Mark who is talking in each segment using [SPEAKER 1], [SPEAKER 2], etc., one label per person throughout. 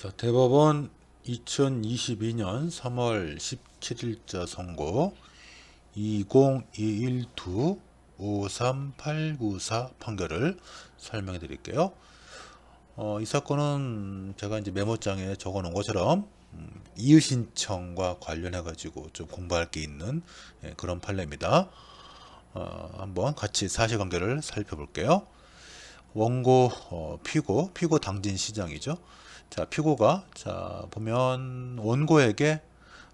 [SPEAKER 1] 자, 대법원 2022년 3월 17일자 선고 20212-53894 판결을 설명해 드릴게요. 이 사건은 제가 이제 메모장에 적어 놓은 것처럼 이의신청과 관련해 가지고 좀 공부할 게 있는 그런 판례입니다. 한번 같이 사실관계를 살펴볼게요. 원고 피고 당진 시장이죠. 자, 피고가 보면 원고에게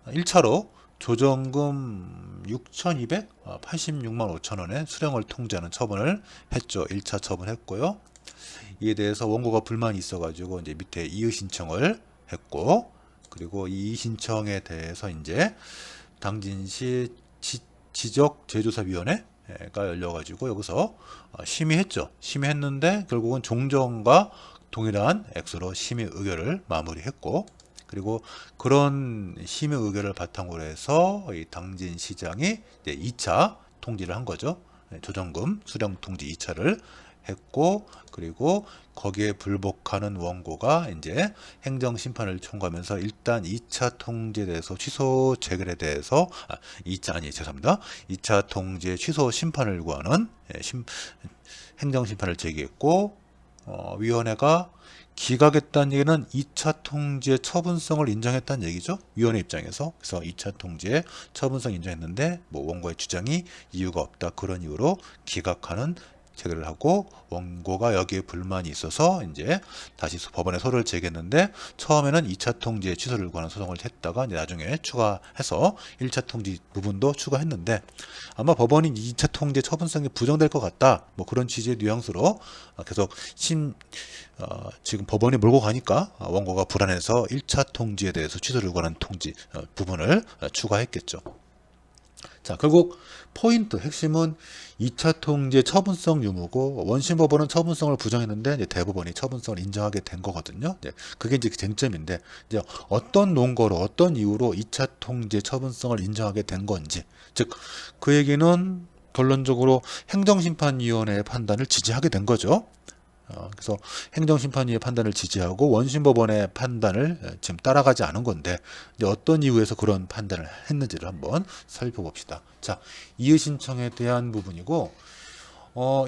[SPEAKER 1] 1차로 조정금 6,286만 5천 원의 수령을 통지하는 처분을 했죠. 1차 처분했고요. 이에 대해서 원고가 불만이 있어가지고 이제 밑에 이의 신청을 했고, 그리고 이 신청에 대해서 이제 당진시 지적재조사위원회가 열려가지고 여기서 심의했죠. 심의했는데 결국은 종전과 동일한 액수로 심의 의결을 마무리했고, 그리고 그런 심의 의결을 바탕으로 해서 이 당진시장이 이제 2차 통지를 한 거죠. 조정금 수령 통지 2차를 했고, 그리고 거기에 불복하는 원고가 이제 행정심판을 청구하면서 일단 2차 통지에 대해서 취소 재결에 대해서 2차 통지의 취소 심판을 구하는 행정심판을 제기했고, 위원회가 기각했다는 얘기는 2차 통지의 처분성을 인정했다는 얘기죠. 위원회 입장에서. 그래서 2차 통지의 처분성 인정했는데 원고의 주장이 이유가 없다. 그런 이유로 기각하는 제기를 하고, 원고가 여기에 불만이 있어서 이제 다시 법원에 소를 제기했는데, 처음에는 2차 통지의 취소를 구하는 소송을 했다가 이제 나중에 추가해서 1차 통지 부분도 추가했는데, 아마 법원이 2차 통지 처분성이 부정될 것 같다. 그런 취지의 뉘앙스로 계속 지금 법원이 몰고 가니까 원고가 불안해서 1차 통지에 대해서 취소를 구하는 통지 부분을 추가했겠죠. 자, 결국 포인트 핵심은 2차 통지의 처분성 유무고, 원심법원은 처분성을 부정했는데 이제 대법원이 처분성을 인정하게 된 거거든요. 그게 이제 쟁점인데, 이제 어떤 논거로 어떤 이유로 2차 통지의 처분성을 인정하게 된 건지, 즉 그 얘기는 결론적으로 행정심판위원회의 판단을 지지하게 된 거죠. 그래서 행정심판위의 판단을 지지하고 원심법원의 판단을 지금 따라가지 않은 건데, 이제 어떤 이유에서 그런 판단을 했는지를 한번 살펴봅시다. 자, 이의신청에 대한 부분이고,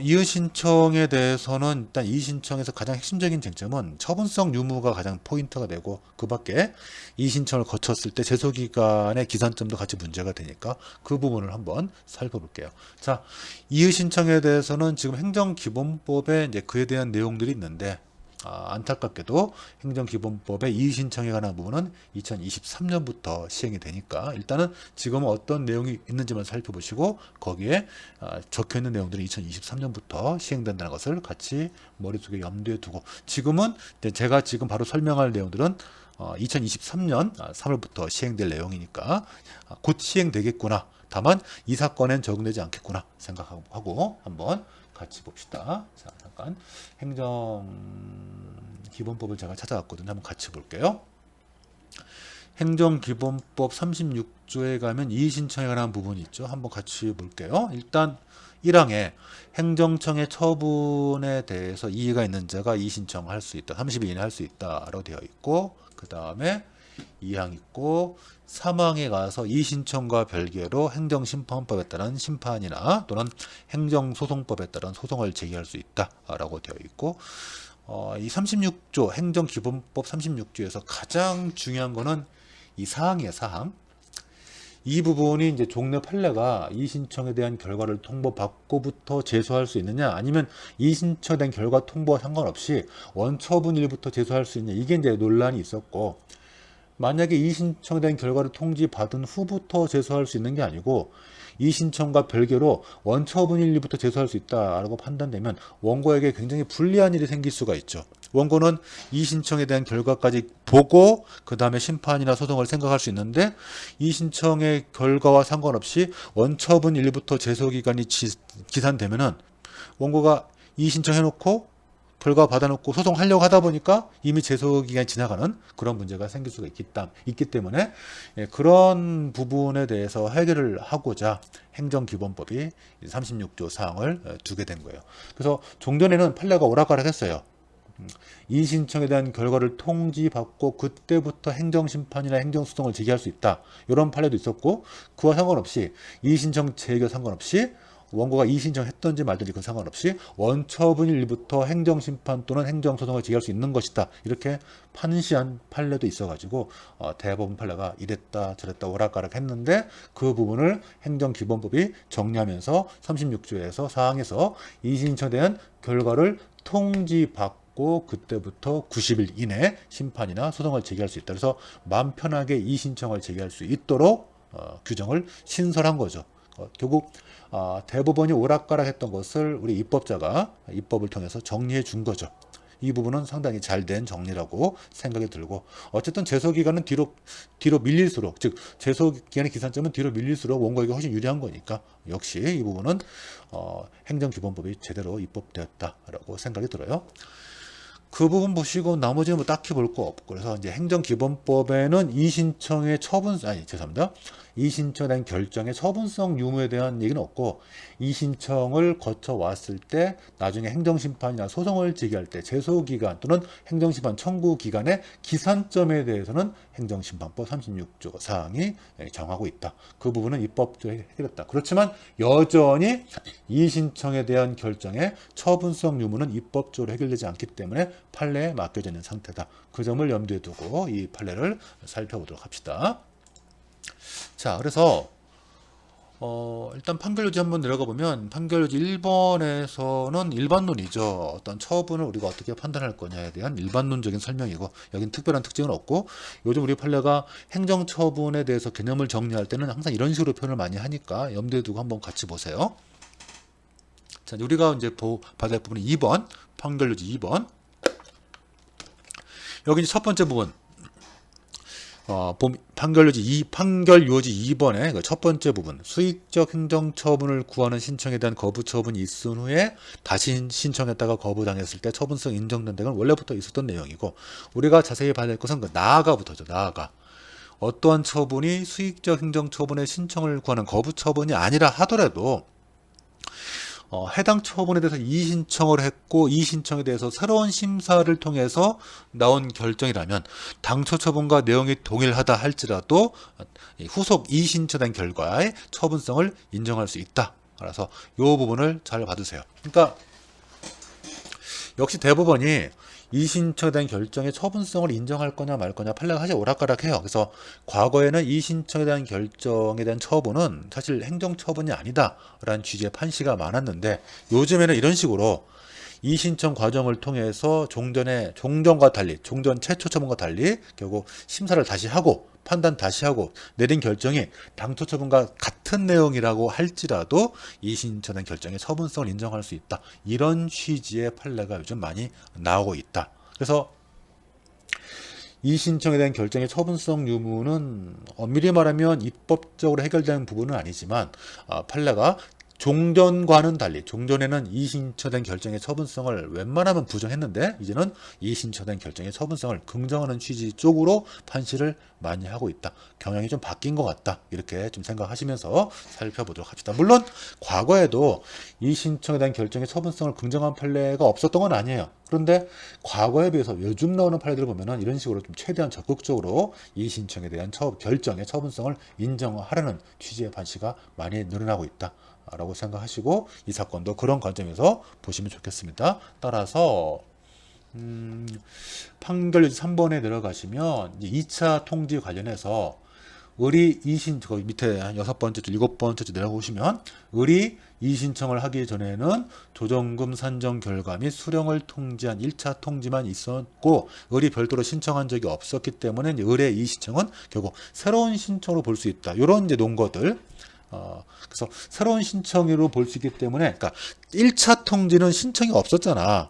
[SPEAKER 1] 이의신청에 대해서는 일단 이의신청에서 가장 핵심적인 쟁점은 처분성 유무가 가장 포인트가 되고, 그 밖에 이의신청을 거쳤을 때 제소기간의 기산점도 같이 문제가 되니까 그 부분을 한번 살펴볼게요. 자, 이의신청에 대해서는 지금 행정기본법에 이제 그에 대한 내용들이 있는데, 안타깝게도 행정기본법의 이의신청에 관한 부분은 2023년부터 시행이 되니까 일단은 지금은 어떤 내용이 있는지만 살펴보시고, 거기에 적혀있는 내용들이 2023년부터 시행된다는 것을 같이 머릿속에 염두에 두고, 지금은 제가 지금 바로 설명할 내용들은 2023년 3월부터 시행될 내용이니까 곧 시행되겠구나, 다만 이 사건엔 적용되지 않겠구나 생각하고 한번 같이 봅시다. 자, 잠깐 행정기본법을 제가 찾아왔거든요. 한번 같이 볼게요. 행정기본법 36조에 가면 이의신청에 관한 부분이 있죠. 한번 같이 볼게요. 일단 1항에 행정청의 처분에 대해서 이의가 있는 자가 이의신청할 수 있다. 30일 이내 할 수 있다라고 되어 있고, 그 다음에 2항 있고, 3항에 가서 이의신청과 별개로 행정심판법에 따른 심판이나 또는 행정소송법에 따른 소송을 제기할 수 있다라고 되어 있고, 이 36조 행정기본법 36조에서 가장 중요한 거는 이 사항이에요. 사항. 이 부분이 이제 종래 판례가 이의신청에 대한 결과를 통보받고부터 제소할 수 있느냐, 아니면 이의신청에 대한 결과 통보와 상관없이 원처분일부터 제소할 수 있느냐, 이게 이제 논란이 있었고, 만약에 이의신청에 대한 결과를 통지받은 후부터 제소할 수 있는 게 아니고 이의신청과 별개로 원처분일부터 제소할 수 있다라고 판단되면 원고에게 굉장히 불리한 일이 생길 수가 있죠. 원고는 이의신청에 대한 결과까지 보고 그 다음에 심판이나 소송을 생각할 수 있는데, 이의신청의 결과와 상관없이 원처분일부터 제소기간이 기산되면은 원고가 이의신청 해놓고 결과 받아놓고 소송하려고 하다 보니까 이미 제소기간이 지나가는 그런 문제가 생길 수가 있기 때문에 그런 부분에 대해서 해결을 하고자 행정기본법이 36조 사항을 두게 된 거예요. 그래서 종전에는 판례가 오락가락했어요. 이의신청에 대한 결과를 통지받고 그때부터 행정심판이나 행정소송을 제기할 수 있다. 이런 판례도 있었고 그와 상관없이 이의신청 제기와 상관없이 원고가 이의신청했던지 말든지 그 상관없이 원처분일부터 행정심판 또는 행정소송을 제기할 수 있는 것이다. 이렇게 판시한 판례도 있어가지고 대법원 판례가 이랬다 저랬다 오락가락 했는데 그 부분을 행정기본법이 정리하면서 36조에서 사항에서 이의신청에 대한 결과를 통지받고 그때부터 90일 이내 심판이나 소송을 제기할 수 있다. 그래서 마음 편하게 이의신청을 제기할 수 있도록 규정을 신설한 거죠. 결국 대법원이 오락가락했던 것을 우리 입법자가 입법을 통해서 정리해 준 거죠. 이 부분은 상당히 잘된 정리라고 생각이 들고 어쨌든 제소기간은 뒤로 밀릴수록 즉 제소기간의 기산점은 뒤로 밀릴수록 원고에게 훨씬 유리한 거니까 역시 이 부분은 행정기본법이 제대로 입법되었다라고 생각이 들어요. 그 부분 보시고 나머지는 뭐 딱히 볼 거 없고 그래서 이제 행정기본법에는 이의신청의 이의신청에 대한 결정의 처분성 유무에 대한 얘기는 없고 이의신청을 거쳐 왔을 때 나중에 행정심판이나 소송을 제기할 때 제소기간 또는 행정심판 청구기간의 기산점에 대해서는 행정심판법 36조 사항이 정하고 있다. 그 부분은 입법적으로 해결했다. 그렇지만 여전히 이의신청에 대한 결정의 처분성 유무는 입법적으로 해결되지 않기 때문에 판례에 맡겨져 있는 상태다. 그 점을 염두에 두고 이 판례를 살펴보도록 합시다. 자, 그래서 일단 판결유지 한번 내려가 보면 판결유지 1번에서는 일반론이죠. 어떤 처분을 우리가 어떻게 판단할 거냐에 대한 일반론적인 설명이고 여긴 특별한 특징은 없고 요즘 우리 판례가 행정처분에 대해서 개념을 정리할 때는 항상 이런 식으로 표현을 많이 하니까 염두에 두고 한번 같이 보세요. 자, 우리가 이제 받아야 할 부분은 2번 판결유지 2번. 여기 이제 첫 번째 부분 판결유지 2번의 그 첫 번째 부분 수익적 행정처분을 구하는 신청에 대한 거부처분이 있은 후에 다시 신청했다가 거부당했을 때 처분성 인정된다는 건 원래부터 있었던 내용이고 우리가 자세히 봐야 될 것은 그 나아가부터죠. 나아가 어떠한 처분이 수익적 행정처분의 신청을 구하는 거부처분이 아니라 하더라도 해당 처분에 대해서 이의신청을 했고 이의신청에 대해서 새로운 심사를 통해서 나온 결정이라면 당초 처분과 내용이 동일하다 할지라도 후속 이의신청된 결과의 처분성을 인정할 수 있다. 그래서 이 부분을 잘 받으세요. 그러니까 역시 대법원이 이의신청에 대한 결정의 처분성을 인정할 거냐 말 거냐 판례가 사실 오락가락해요. 그래서 과거에는 이의신청에 대한 결정에 대한 처분은 사실 행정처분이 아니다라는 취지의 판시가 많았는데 요즘에는 이런 식으로 이의신청 과정을 통해서 종전과 달리 종전 최초 처분과 달리 결국 심사를 다시 하고 판단 다시 하고 내린 결정이 당초 처분과 같은 내용이라고 할지라도 이의신청된 결정의 처분성을 인정할 수 있다. 이런 취지의 판례가 요즘 많이 나오고 있다. 그래서 이의신청에 대한 결정의 처분성 유무는 엄밀히 말하면 입법적으로 해결되는 부분은 아니지만 판례가 종전과는 달리 종전에는 이의신청된 결정의 처분성을 웬만하면 부정했는데 이제는 이의신청된 결정의 처분성을 긍정하는 취지 쪽으로 판시를 많이 하고 있다. 경향이 좀 바뀐 것 같다. 이렇게 좀 생각하시면서 살펴보도록 합시다. 물론 과거에도 이의신청에 대한 결정의 처분성을 긍정한 판례가 없었던 건 아니에요. 그런데 과거에 비해서 요즘 나오는 판례들을 보면은 이런 식으로 좀 최대한 적극적으로 이의신청에 대한 결정의 처분성을 인정하려는 취지의 판시가 많이 늘어나고 있다. 라고 생각하시고 이 사건도 그런 관점에서 보시면 좋겠습니다. 따라서 판결유지 3번에 들어가시면 2차 통지 관련해서 의리 이의신 저 밑에 한 6번째 줄 7번째 줄 내려오시면 의리 이의신청을 하기 전에는 조정금 산정 결과 및 수령을 통지한 1차 통지만 있었고 의리 별도로 신청한 적이 없었기 때문에 의뢰 이의신청은 결국 새로운 신청으로 볼 수 있다. 이런 이제 논거들. 그래서 새로운 신청으로 볼 수 있기 때문에, 그러니까 1차 통지는 신청이 없었잖아.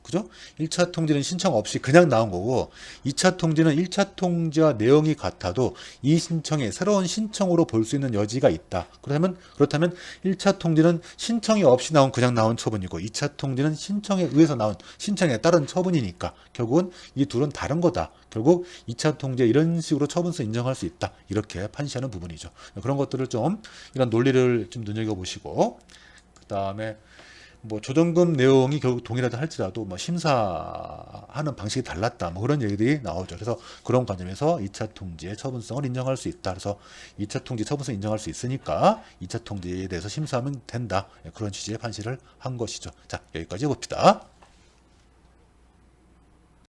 [SPEAKER 1] 그죠? 1차 통지는 신청 없이 그냥 나온 거고 2차 통지는 1차 통지와 내용이 같아도 이 신청이 새로운 신청으로 볼 수 있는 여지가 있다. 그렇다면 1차 통지는 신청이 없이 그냥 나온 처분이고 2차 통지는 신청에 의해서 나온 신청에 따른 처분이니까 결국은 이 둘은 다른 거다. 결국 2차 통지에 이런 식으로 처분성 인정할 수 있다. 이렇게 판시하는 부분이죠. 그런 것들을 좀 이런 논리를 좀 눈여겨보시고 그 다음에 뭐 조정금 내용이 결국 동일하다 할지라도 뭐 심사하는 방식이 달랐다 뭐 그런 얘기들이 나오죠. 그래서 그런 관점에서 2차 통지의 처분성을 인정할 수 있다. 그래서 2차 통지 처분성 인정할 수 있으니까 2차 통지에 대해서 심사하면 된다. 그런 취지의 판시를 한 것이죠. 자, 여기까지 봅시다.